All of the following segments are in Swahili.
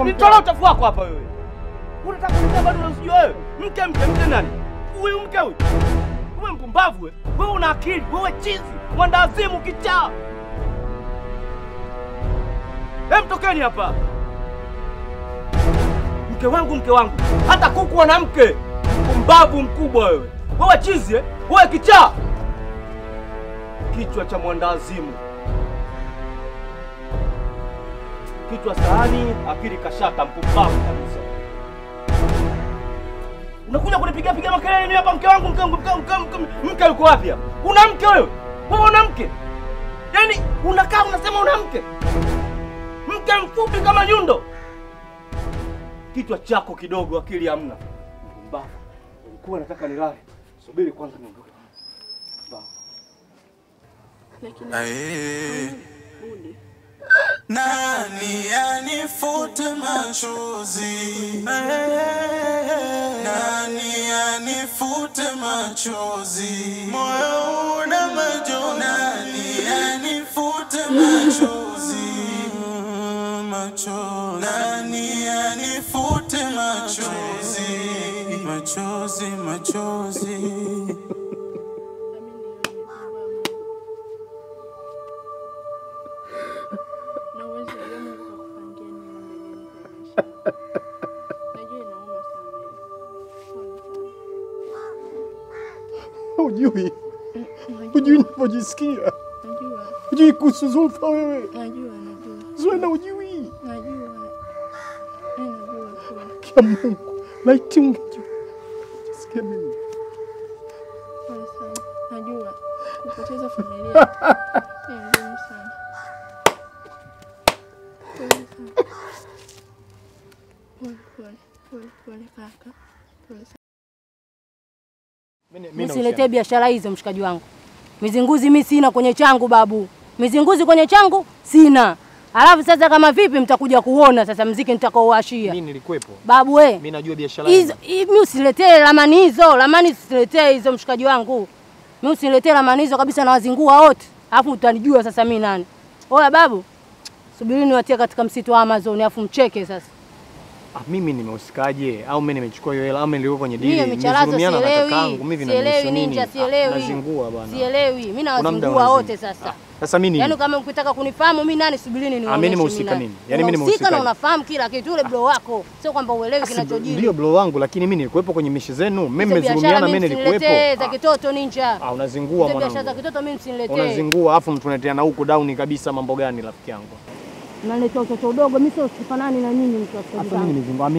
Nitoa utafu wako hapa wewe. Unataka kunitaka bado unasijua wewe? Mke nani? Huyu mke huyu. Wewe mpumbavu wewe. Wewe una akili, wewe chizi, mwandazimu kichaa. Tokeni hapa. Mke wangu. Hata kuku wana mke. Mpumbavu mkubwa wewe. Wewe chizi Wewe kichaa. Kichwa cha mwandazimu. Kichwa sahani, akili kashata, mpumbavu kabisa. Unakuja kunipigia makelele mimi hapa mke wangu. Mke yuko wapi hapa? Una mke wewe? Wewe una mke? Yaani unakaa unasema una mke? Mke mfupi kama nyundo. Kichwa chako kidogo, akili hamna. Mpumbavu. Nilikuwa nataka nilale. Subiri kwanza niondoke. Nani anifute machozi? Nani anifute machozi? Moyo una majonzi. Nani anifute machozi? Nani anifute machozi? Machozi. Hujui unapojisikia. Hujui kuhusu Zulfa wewe. Najua. Zuena hujui. Najua. Kia Mungu. Laiti ungejua. Jisikia mimi. Najua. Kupoteza familia. Ni ngumu sana. Pole kaka. Msiletee biashara hizo mshikaji wangu. Mizinguzi mimi sina kwenye changu babu. Mizinguzi kwenye changu sina. Alafu sasa kama vipi mtakuja kuona sasa mziki nitakaoashia. Mimi nilikuepo. Babu we. Mimi najua biashara hizo. Mimi usiletee ramani hizo. Ramani usiletee hizo mshikaji wangu. Mimi usiletee ramani hizo kabisa na wazingua wote. Alafu utanijua sasa mimi nani. Oya babu. Subiri niwatie katika msitu wa Amazon alafu mcheke sasa. Mimi nimehusikaje au mimi nimechukua hiyo hela au mimi nilikuwa kwenye dili nimezurumiana na kakaangu mimi sielewi ninja sielewi. Nazingua bwana. Sielewi. Mimi nawazingua wote sasa. Sasa mimi yaani kama ukitaka kunifahamu mimi nani subirini nione. Mimi nimehusika nini? Yaani mimi nimehusika. Na unafahamu kila kitu ule bro wako. Sio kwamba uelewi kinachojiri. Ndio bro wangu lakini mimi nilikuwepo kwenye mishi zenu. Mimi nimezurumiana mimi nilikuwepo. Za kitoto ninja. Unazingua mwanangu. Biashara za kitoto mimi msiniletee. Unazingua afu mtuneteana huko down kabisa mambo gani rafiki yangu? Naleta utoto udogo mimi sio sifanani na nyinyi mtu wa sasa. Mimi nimezingua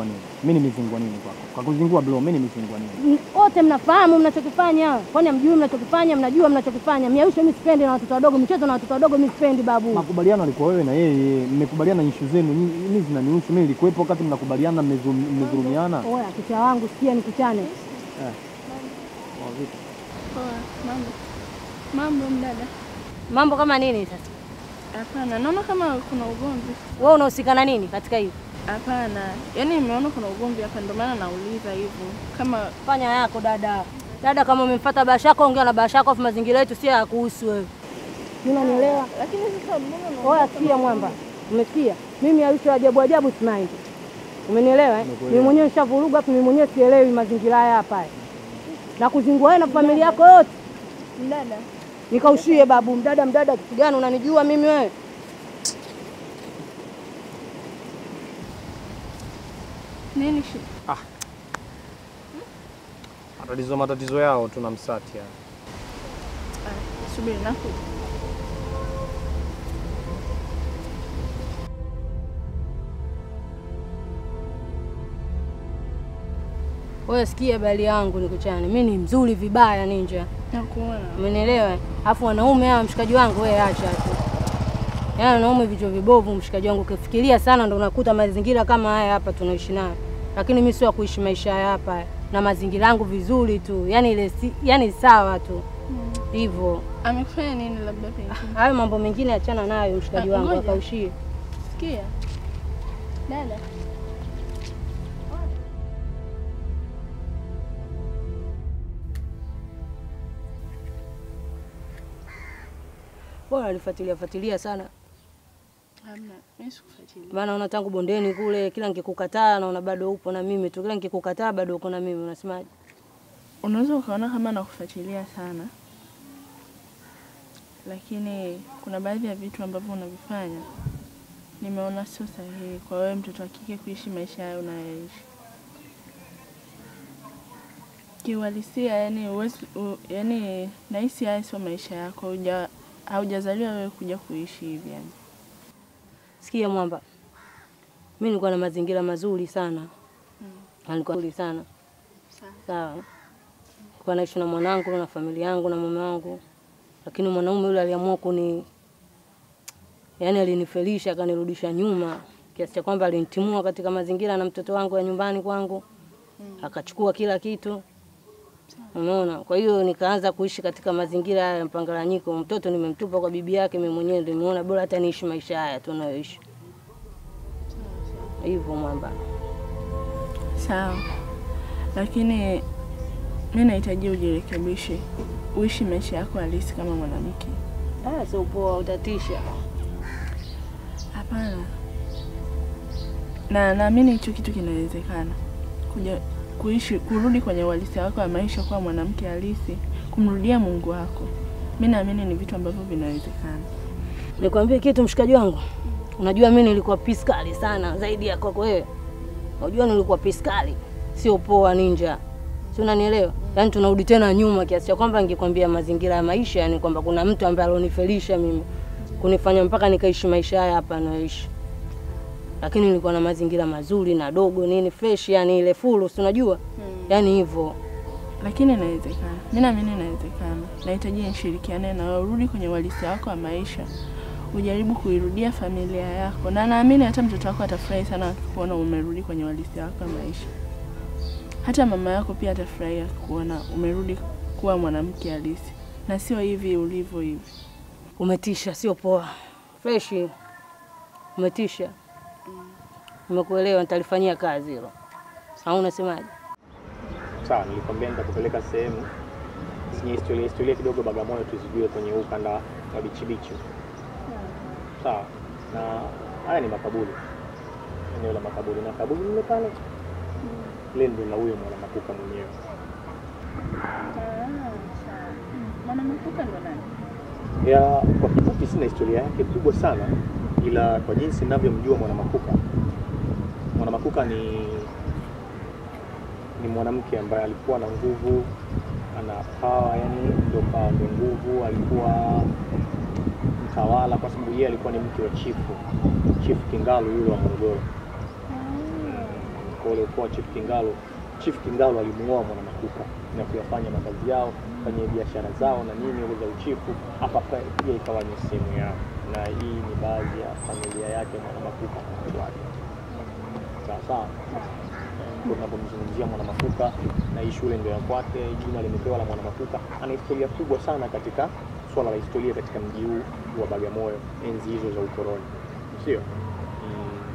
nini? Mimi nimezingua nini kwako? Kwa kuzingua bro mimi nimezingua nini? Wote mnafahamu mnachokifanya. Kwani hamjui mnachokifanya? Mnajua mnachokifanya. Miausho mimi sipendi na watoto wadogo, michezo na watoto wadogo mimi sipendi babu. Makubaliano alikuwa wewe na yeye. Mmekubaliana issue zenu. Mimi zinanihusu. Mimi nilikuwepo wakati mnakubaliana mmezurumiana. Oya kicha wangu sikia nikichane. Vipi? Mambo mdada. Mambo kama nini sasa? Hapana, naona kama kuna ugomvi. Wewe unahusika na nini katika hiyo? Hapana. Yaani nimeona kuna ugomvi hapa ndio maana nauliza hivyo. Kama fanya yako dada. Dada kama umemfuata bashako ongea na bashako afu mazingira yetu si ya kuhusu wewe. Mimi unanielewa? Lakini sasa mbona oya sikia mwamba. Umesikia? Mimi alicho ajabu simaindi. Umenielewa Mimi mwenyewe nishavuruga afu mimi mwenyewe sielewi mazingira haya hapa. Na kuzingua wewe na familia yako yote. Mdada. Nikaushie babu mdada kitu gani unanijua mimi wewe? Nini shi? Matatizo yao tunamsati yani. Subiri nakuja. Wewe sikia bali yangu nikuchane. Mimi ni mzuri vibaya ninja. Nakuona. Umenielewa? Alafu wanaume hawa mshikaji wangu wewe acha tu. Yaani wanaume vichwa vibovu mshikaji wangu ukifikiria sana ndio unakuta mazingira kama haya hapa tunaishi nayo. Lakini mimi sio kuishi maisha hapa na mazingira yangu vizuri tu. Yaani sawa tu. Hivyo. Amekufanya nini labda pengine? Hayo mambo mengine achana nayo mshikaji wangu akaushie. Sikia. Dada. Bora alifuatilia sana. Hamna, mimi sikufuatilia. Maana una tangu bondeni kule, kila nikikukataa naona bado upo na mimi tu. Kila nikikukataa bado uko na mimi. Unasemaje? Unaweza ukaona kama nakufuatilia sana. Lakini kuna baadhi ya vitu ambavyo unavifanya nimeona sio sahihi kwa wewe mtoto wa kike kuishi maisha hayo unayoishi. Kiuhalisia yani nahisi haya sio maisha yako. Haujazaliwa wewe kuja kuishi hivi yani. Sikia Mwamba. Mimi nilikuwa na mazingira mazuri sana. Nilikuwa nzuri sana. Sawa. Kwa naishi na mwanangu na familia yangu na mume wangu. Lakini mwanaume yule aliamua yani alinifelisha, akanirudisha nyuma kiasi cha kwamba alinitimua katika mazingira na mtoto wangu ya nyumbani kwangu. Akachukua kila kitu. Unaona? Kwa hiyo nikaanza kuishi katika mazingira ya mpangalanyiko. Mtoto nimemtupa kwa bibi yake, mimi mwenyewe ndio nimeona bora hata niishi maisha haya tunayoishi. Hivyo Mwamba. Sawa. Lakini mimi nahitaji ujirekebishe. Uishi maisha yako halisi kama mwanamke. Sio poa, utatisha. Hapana. Na naamini hicho kitu kinawezekana. Kurudi kwenye uhalisia wako wa maisha kwa mwanamke halisi, kumrudia Mungu wako. Mimi naamini ni vitu ambavyo vinawezekana. Nikwambie kitu mshikaji wangu. Unajua mimi nilikuwa piskali sana zaidi ya kwako wewe. Unajua nilikuwa piskali. Sio poa ninja. Si unanielewa? Yaani tunarudi tena nyuma kiasi cha kwamba ningekwambia mazingira ya maisha, yani kwamba kuna mtu ambaye alonifelisha mimi kunifanya mpaka nikaishi maisha haya hapa naishi. Lakini nilikuwa na mazingira mazuri na dogo nini fresh, yani ile full, si unajua? Yani hivyo. Lakini inawezekana. Mimi naamini inawezekana. Nahitaji nishirikiane na wewe, urudi kwenye uhalisia wako wa maisha. Ujaribu kuirudia familia yako. Na naamini hata mtoto wako atafurahi sana kuona umerudi kwenye uhalisia wako wa maisha. Hata mama yako pia atafurahia kuona umerudi kuwa mwanamke halisi. Na sio hivi ulivyo hivi. Umetisha, sio poa. Fresh. Umetisha. Umekuelewa, nitalifanyia kazi hilo. Au unasemaje? Sawa, nilikwambia nitakupeleka sehemu zenye historia kidogo Bagamoyo tuzijue kwenye ukanda wa Bichibichi. Sawa. Na haya ni makaburi. Eneo la makaburi na kaburi lile pale. Lendo la huyo Mwanamakuka mwenyewe. Mwanamakuka ndo nani? Ya kwa kifupi sina historia yake kubwa sana, ila kwa jinsi ninavyomjua Mwanamakuka. Mwanamakuka ni mwanamke ambaye alikuwa na nguvu, ana power, yani ndio nguvu, alikuwa mtawala kwa sababu yeye alikuwa ni mke wa Chief Kingalu yule wa Morogoro. Kwa hiyo kwa Chief Kingalu alimuoa Mwanamakuka na kuyafanya makazi yao, kufanya biashara zao na nini ile za uchifu, hapa pia ikawa ni sehemu yao. Na hii ni baadhi ya familia yake Mwanamakuka wake. Sawa. Tunapomzungumzia Mwanamakuka na hii shule ndio ya kwake, jina limepewa la Mwanamakuka. Ana historia kubwa sana katika swala la historia katika mji huu wa Bagamoyo enzi hizo za ukoloni. Sio?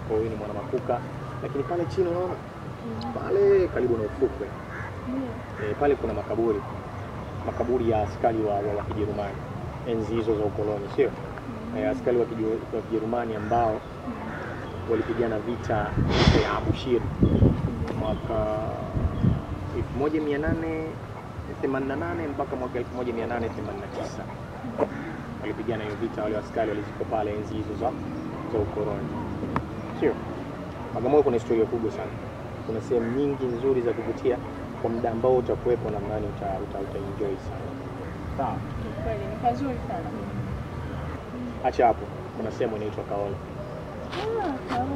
Kwa hiyo ni Mwanamakuka, lakini pale chini unaona pale karibu na ufukwe. Pale kuna makaburi ya askari wa Kijerumani enzi hizo za ukoloni, sio? Askari wa Kijerumani ambao walipigana vita ya Abushir mwaka 1888 mpaka mwaka 1889. Walipigana hiyo vita, wale askari waliziko pale enzi hizo za ukoloni. Sio? Bagamoyo kuna historia kubwa sana. Kuna sehemu nyingi nzuri za kuvutia kwa muda ambao utakuwepo na mnani uta-enjoy sana. Sawa. Kweli ni pazuri sana. Acha hapo. Kuna sehemu inaitwa Kaole. Kaole.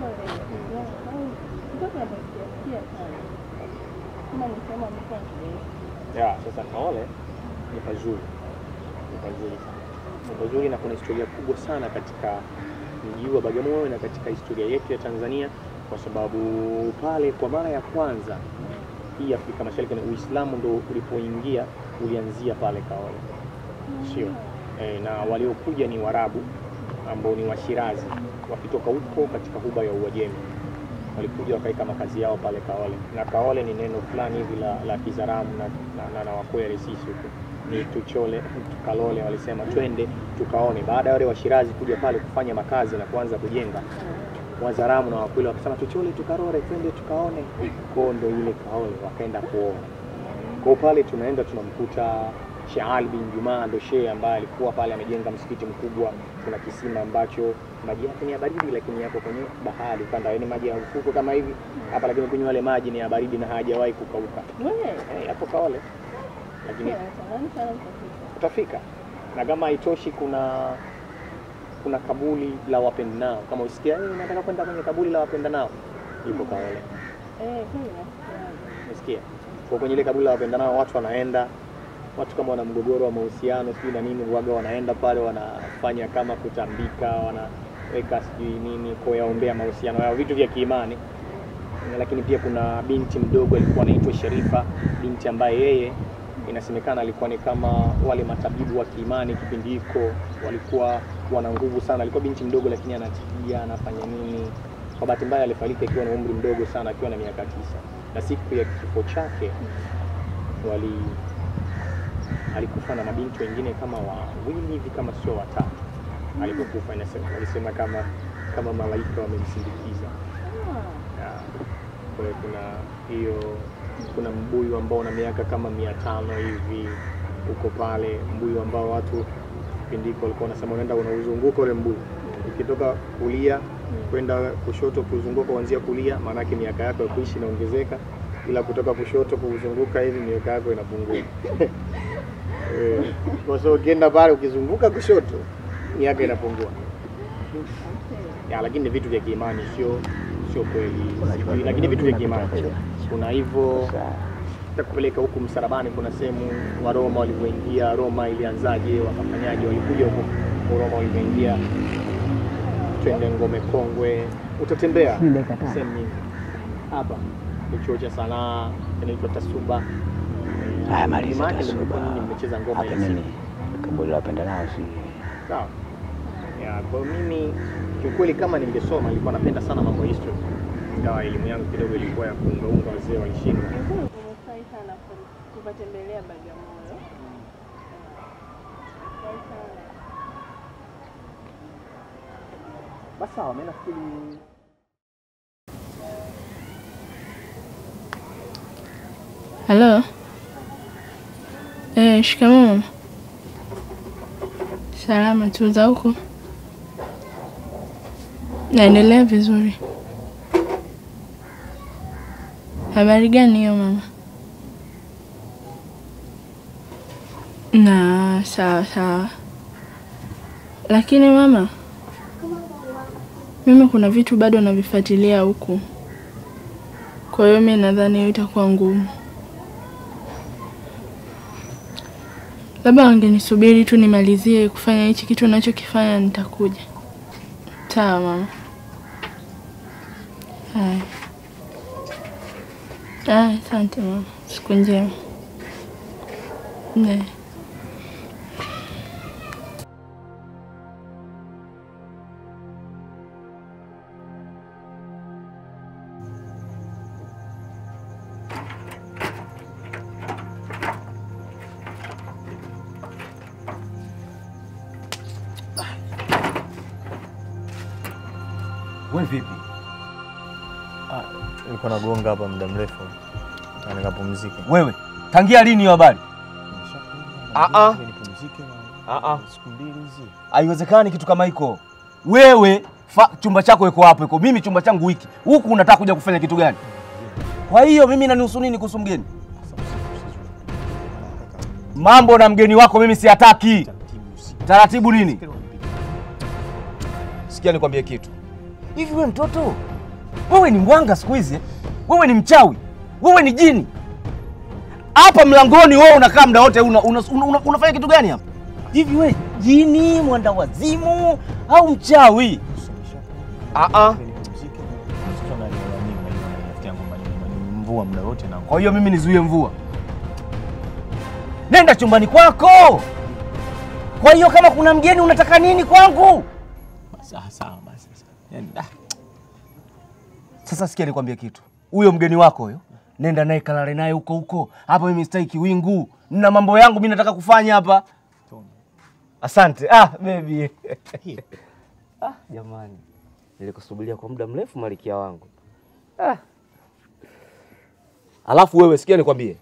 Ndio tunasikia sana. Kama msema mko Ya, sasa Kaole ni pazuri. Ni pazuri na kuna historia kubwa sana katika mji wa Bagamoyo na katika historia yetu ya Tanzania, kwa sababu pale kwa mara ya kwanza hii Afrika Mashariki na Uislamu ndio ulipoingia, ulianzia pale Kaole. Sio? Na waliokuja ni Waarabu ambao ni Washirazi wakitoka huko katika huba ya Uajemi. Walikuja wakaika makazi yao pale Kaole. Na Kaole ni neno fulani hivi la Kizaramu na Wakwere sisi huko. ni tuchole tukalole, walisema twende tukaone. Baada ya wale wa Shirazi kuja pale kufanya makazi na kuanza kujenga, Wazaramu na Wakwila wakasema tuchole tukarore, twende tukaone. Kwa ndo ile kaole wakaenda kuona. Kwa pale tunaenda tunamkuta Sheikh Ali bin Juma ndo shehe ambaye alikuwa pale amejenga msikiti mkubwa. Kuna kisima ambacho maji yake ni ya baridi lakini yako kwenye bahari kanda, yani maji ya ufuko kama hivi hapa, lakini kwenye wale maji ni ya baridi na hajawahi kukauka. Hapo kaole. Lakini utafika. Na kama haitoshi kuna kaburi la wapendanao. Kama usikia nataka kwenda kwenye kaburi la wapendanao, ipo kaole. Unasikia? Kwa kwenye ile kaburi la wapendanao watu wanaenda, watu kama wana mgogoro wa mahusiano sio na nini, waga wanaenda pale wanafanya kama kutambika, wanaweka sijui nini kwa yaombea mahusiano yao, vitu vya kiimani. Lakini pia kuna binti mdogo alikuwa anaitwa Sharifa, binti ambaye yeye inasemekana alikuwa ni kama wale matabibu wa kiimani kipindi hiko, walikuwa wana nguvu sana. Alikuwa binti mdogo lakini anatibia, anafanya nini. Kwa bahati mbaya alifariki akiwa na umri mdogo sana, akiwa na miaka 9. Na siku ya kifo chake alikufa na mabinti wengine kama wawili hivi kama sio 3. Alipokufa alisema kama malaika wamemsindikiza. Kwa kuna hiyo, kuna mbuyu ambao una miaka kama 500 hivi uko pale, mbuyu ambao watu kipindiko walikuwa wanasema unaenda unauzunguka ule mbuyu, ukitoka kulia kwenda kushoto kuzunguka kuanzia kulia, maana yake miaka yako ya kuishi inaongezeka, ila kutoka kushoto kuzunguka hivi miaka yako inapungua. Kwa sababu ukienda pale ukizunguka kushoto miaka inapungua. Lakini vitu vya kiimani sio kweli, lakini vitu vya kiimani kuna hivyo. Takupeleka huku msalabani, kuna sehemu wa Roma walivyoingia. Roma ilianzaje, wakafanyaje, walikuja huko Roma walivyoingia. Twende Ngome Kongwe, utatembea sehemu nyingi. Hapa ni chuo cha sanaa kinaitwa Tasuba. Mali Tasuba. Nimecheza ngoma ile siku. Kabla napenda nao si. Sawa. Kwa mimi kiukweli kama ningesoma nilikuwa napenda sana mambo ya history. Ingawa elimu yangu kidogo ilikuwa ya kuunga wazee walishindwa. Nimefurahi sana kupatembelea Bagamoyo. Basi sawa, mimi nafikiri Hello. Shikamoo. Salama tu za huko? Naendelea vizuri. Habari gani hiyo mama? Sawa. Lakini mama, mimi kuna vitu bado navifuatilia huku. Kwa hiyo mimi nadhani hiyo itakuwa ngumu. Labda wangenisubiri tu nimalizie kufanya hichi kitu ninachokifanya nitakuja. Sawa mama. Asante mama. Siku njema. Wewe vipi? nilikuwa nagonga hapa muda mrefu. Na nikapumzike. Wewe, tangia lini hiyo habari? Siku mbili hizi. Haiwezekani kitu kama hiko. Wewe chumba chako iko hapo iko. Mimi chumba changu wiki. Huku unataka kuja kufanya kitu gani? Kwa hiyo mimi nanihusu nini kuhusu mgeni? Mambo na mgeni wako mimi siyataki. Taratibu nini? Sikia nikwambie kitu. Hivi wewe mtoto? Wewe ni mwanga siku hizi? Wewe ni mchawi? Wewe ni jini? Hapa mlangoni wewe unakaa muda wote unafanya kitu gani hapa? Hivi wewe jini, mwanda wazimu au mchawi? Mvua muda wote na. Kwa hiyo mimi nizuie mvua? Nenda chumbani kwako. Kwa hiyo kama kuna mgeni unataka nini kwangu? Sawa basi. Yaani sasa sikia nikwambie kitu. Huyo mgeni wako huyo Nenda naye kalale naye huko. Hapa mimi sitaki kiwingu. Nina mambo yangu mimi nataka kufanya hapa. Asante. Baby. Jamani. Nilikusubiria kwa muda mrefu malikia wangu. Alafu wewe sikia nikwambie.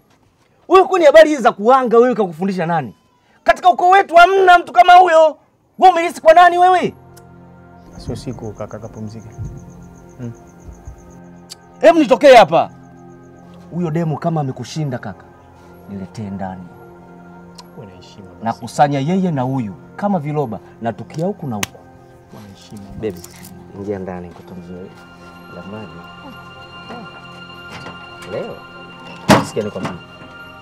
Wewe kwani habari hizi za kuanga wewe kakufundisha nani? Katika ukoo wetu hamna mtu kama huyo. Wewe umelisi kwa nani wewe? Sio siku kaka kapumzike. Hebu nitokee hapa. Huyo demu kama amekushinda kaka, niletee ndani. Una heshima basi. Na kusanya yeye na huyu kama viloba na tukia huku na huku. Una heshima. Baby, ingia ndani kutumzie la maji. Leo sikia nikwambie.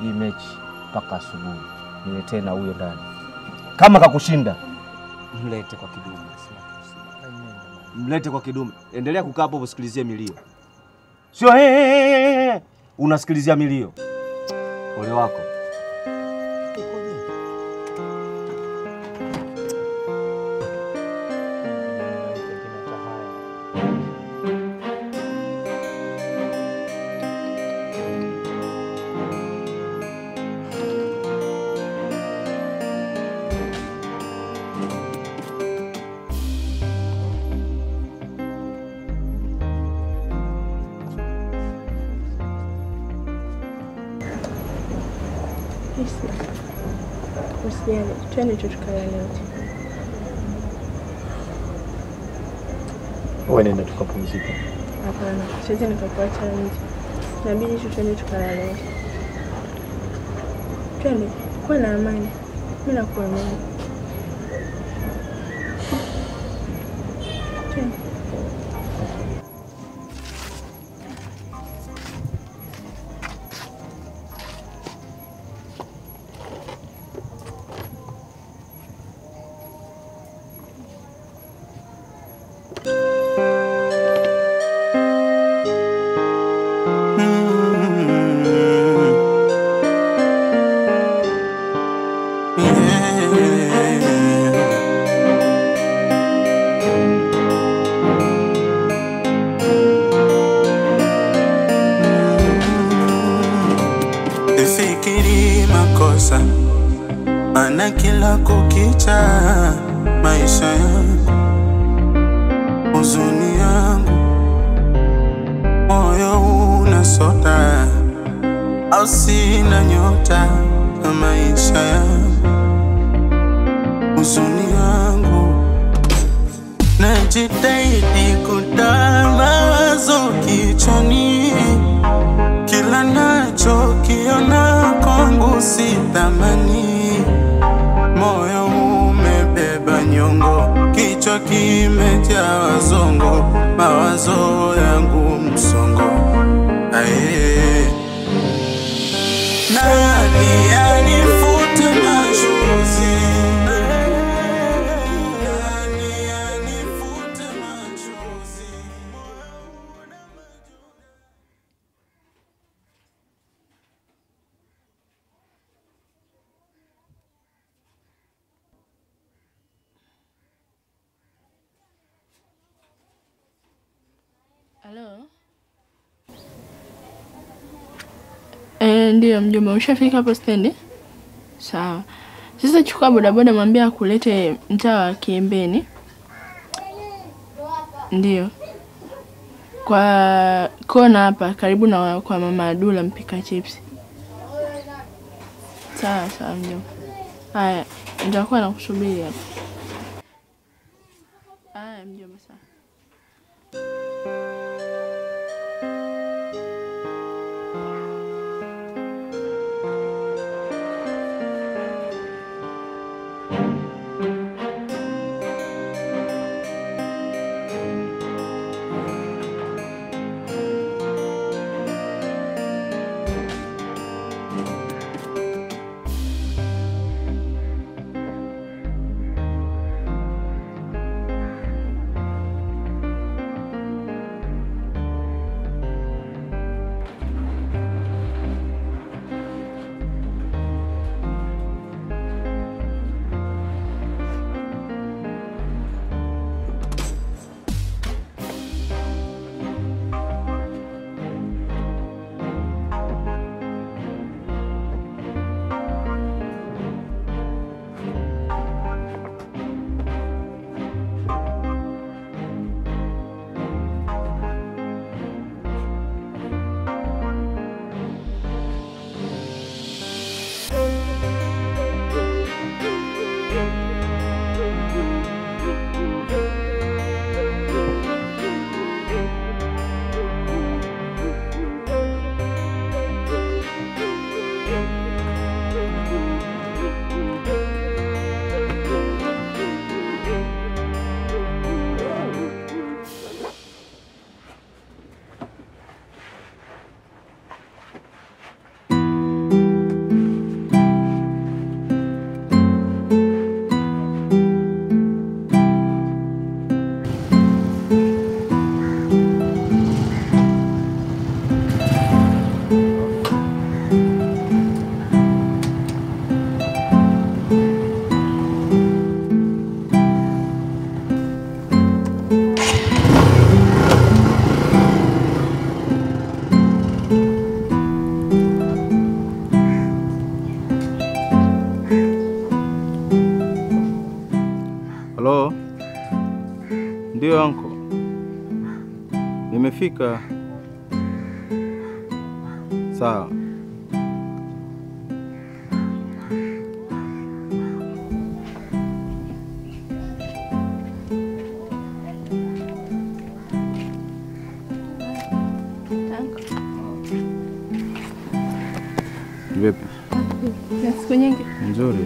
Hii mechi mpaka asubuhi. Niletee na huyo ndani. Kama kakushinda, mlete kwa kidume. Mlete kwa kidume. Endelea kukaa hapo usikilizie milio. Sio unasikilizia milio. Ole wako. Usijali, twende tukalale wote. Wewe nenda tukapumzike. Hapana, siwezi nikakuacha nje. Inabidi twende tukalale wote. Twende, kuwa na amani. Mimi nakuamini. Twende. Fikiri makosa, maana kila kukicha maisha yangu, huzuni yangu, moyo unasota, au sina nyota na maisha yangu, huzuni yangu. Najitahidi kutoa mawazo kichwani, kila nacho kiona kwangu si thamani. Moyo umebeba nyongo, kichwa kimejaa zongo, mawazo yangu msongo. Nani anifute machozi? Nani anifute machozi? Hello? Ndio mjomba, ushafika hapo stendi? Sawa. Sasa chukua bodaboda, mwambie akulete mtaa wa Kiembeni. Ndio. Kwa kona hapa karibu na kwa mama Adula mpika chips. Sawa mjomba. Haya, nitakuwa nakusubiri hapo. Haya mjomba, sawa. Ndiyo anko, nimefika. Sawa. Vipi? Na siku nyingi. Nzuri.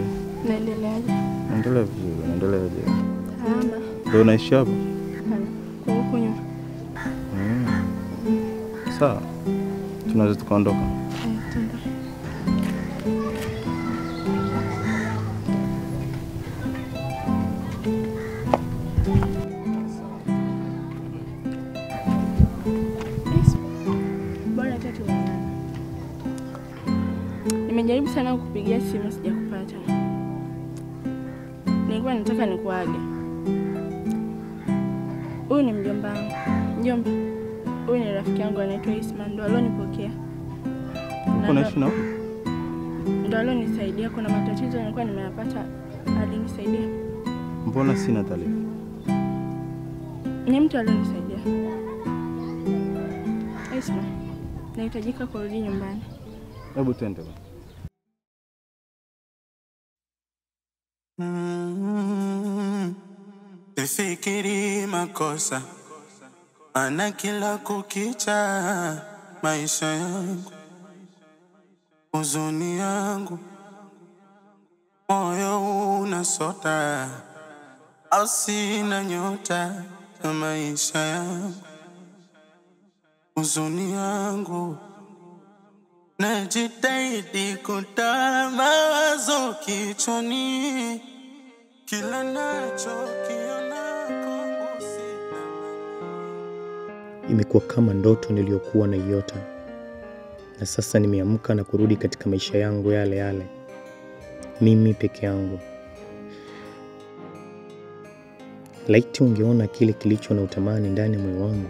Naendeleaje? Naendelea vizuri. Naendeleaje? Salama. Ndio unaishi hapa? Kwa huko nyuma. Sawa. Tunaweza tukaondoka. Tuondoke. Nimejaribu sana kukupigia simu sijakupata. Nilikuwa nataka nikuage. Huyu ni mjomba wangu. Mjomba. Huyu ni rafiki yangu anaitwa Isma, ndo alionipokea. Unaishi nao? Ndo alionisaidia, kuna matatizo nilikuwa nimeyapata, alinisaidia. Mbona sina taarifa? Ni mtu alionisaidia. Isma, nahitajika kurudi nyumbani. Hebu twende. Sifikiri makosa, ana kila kukicha maisha yangu, huzuni yangu, moyo unasota, au sina nyota ya maisha yangu, huzuni yangu. Najitahidi kutoa mawazo kichwani, kila nachokiona kwangu sina. Imekuwa kama ndoto niliyokuwa naiota, na sasa nimeamka na kurudi katika maisha yangu yale yale, mimi peke yangu. Laiti ungeona kile kilicho na utamani ndani ya moyo wangu,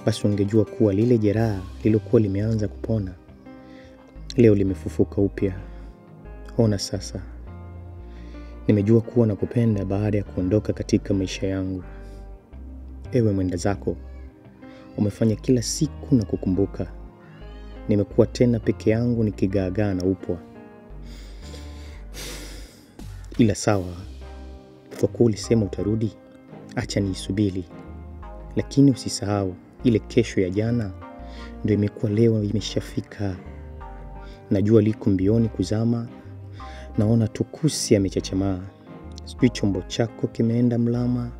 basi ungejua kuwa lile jeraha lilokuwa limeanza kupona leo limefufuka upya. Ona sasa, nimejua kuwa nakupenda baada ya kuondoka katika maisha yangu. Ewe mwenda zako, umefanya kila siku na kukumbuka. Nimekuwa tena peke yangu nikigaagaa na upwa. Ila sawa, kwa kuwa ulisema utarudi, acha niisubiri. Lakini usisahau, ile kesho ya jana ndio imekuwa leo imeshafika. Najua liko mbioni kuzama, naona tukusi amechachamaa. Sijui chombo chako kimeenda mlama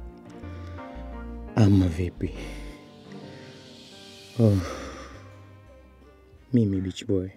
ama vipi? Mimi Beach Boy.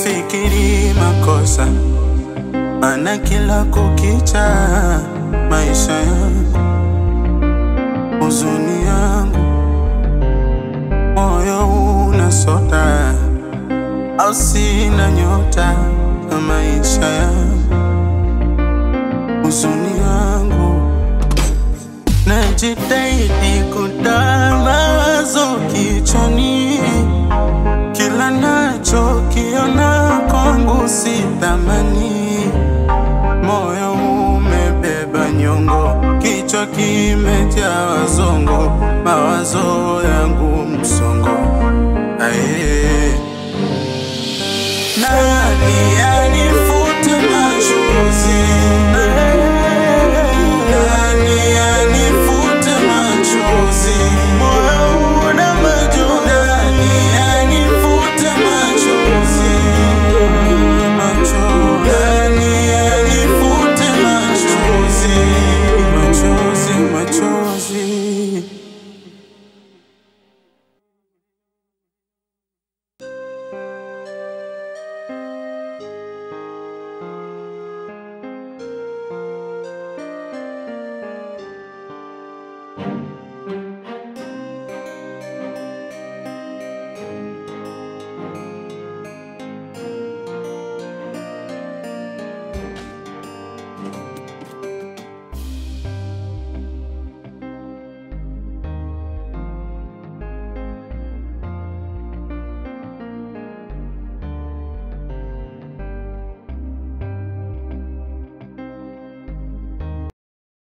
sifikiri makosa, maana kila kukicha maisha yangu, huzuni yangu, moyo unasota, au sina nyota na maisha yangu, huzuni yangu. Najitahidi kutoa mawazo kichwani, kila nacho kiona kwangu si thamani. Moyo umebeba nyongo, kichwa kimejaa wazongo, mawazo yangu msongo. Nani